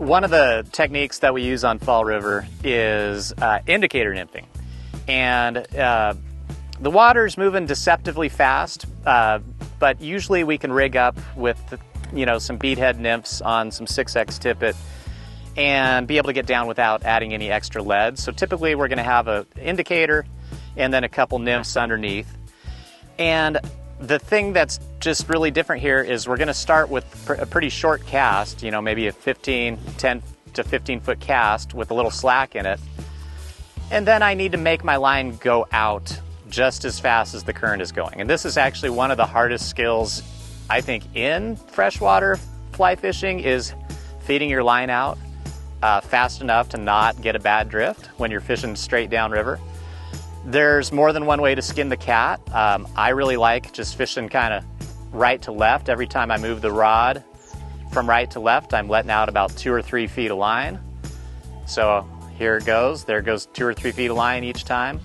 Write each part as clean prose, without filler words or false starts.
one of the techniques that we use on Fall River is indicator nymphing. And the water's moving deceptively fast, but usually we can rig up with some beadhead nymphs on some 6X tippet and be able to get down without adding any extra lead. So typically we're going to have an indicator and then a couple nymphs underneath. And the thing that's just really different here is we're going to start with a pretty short cast, maybe a 10 to 15 foot cast with a little slack in it. And then I need to make my line go out just as fast as the current is going. And this is actually one of the hardest skills, I think, in freshwater fly fishing, is feeding your line out fast enough to not get a bad drift when you're fishing straight downriver. There's more than one way to skin the cat. I really like just fishing kind of right to left. Every time I move the rod from right to left, I'm letting out about 2 or 3 feet of line. So here it goes. There goes 2 or 3 feet of line each time.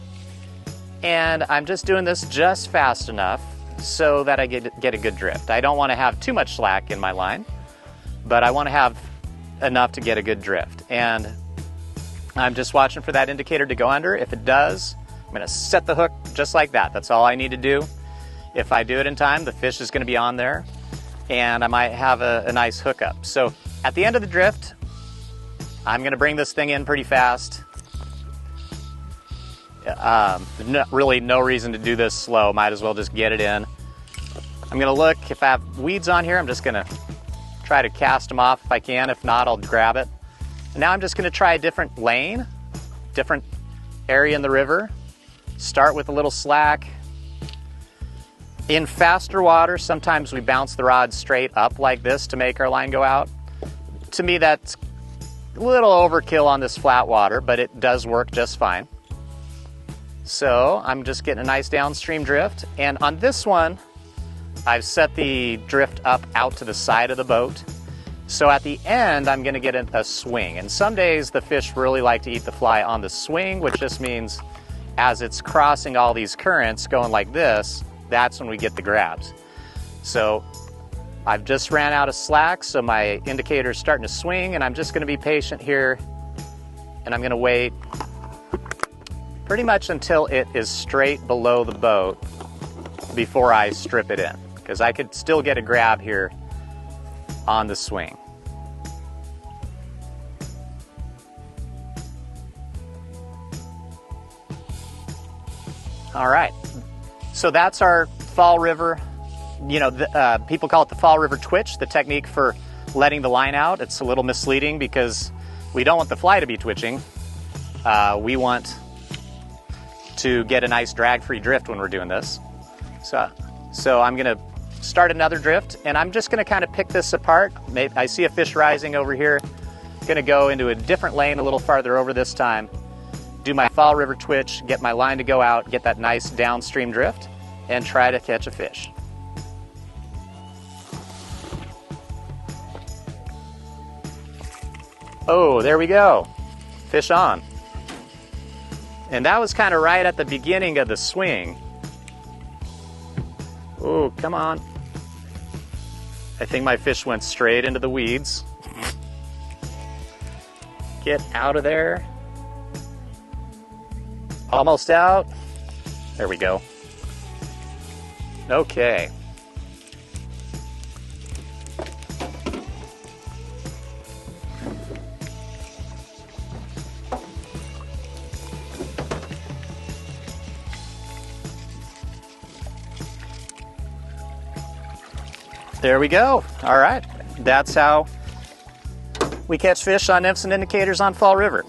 And I'm just doing this just fast enough so that I get a good drift. I don't want to have too much slack in my line, but I want to have enough to get a good drift. And I'm just watching for that indicator to go under. If it does, I'm going to set the hook just like that. That's all I need to do. If I do it in time, the fish is going to be on there, and I might have a nice hookup. So at the end of the drift, I'm going to bring this thing in pretty fast. Really no reason to do this slow. Might as well just get it in. I'm going to look. If I have weeds on here, I'm just going to try to cast them off if I can. If not, I'll grab it. And now I'm just going to try a different lane, different area in the river. Start with a little slack. In faster water, sometimes we bounce the rod straight up like this to make our line go out. To me, that's a little overkill on this flat water, but it does work just fine. So I'm just getting a nice downstream drift. And on this one, I've set the drift up out to the side of the boat. So at the end, I'm going to get a swing. And some days the fish really like to eat the fly on the swing, which just means as it's crossing all these currents going like this, that's when we get the grabs. So I've just ran out of slack, so my indicator is starting to swing, and I'm just going to be patient here, and I'm going to wait pretty much until it is straight below the boat before I strip it in, because I could still get a grab here on the swing. All right, so that's our Fall River, people call it the Fall River twitch, the technique for letting the line out. It's a little misleading because we don't want the fly to be twitching. We want to get a nice drag-free drift when we're doing this. So I'm gonna start another drift, and I'm just gonna kind of pick this apart. I see a fish rising over here. Gonna go into a different lane a little farther over this time. Do my Fall River twitch, get my line to go out, get that nice downstream drift, and try to catch a fish. Oh, there we go. Fish on. And that was kind of right at the beginning of the swing. Oh, come on. I think my fish went straight into the weeds. Get out of there. Almost out. There we go. Okay. There we go. All right. That's how we catch fish on nymphs and indicators on Fall River.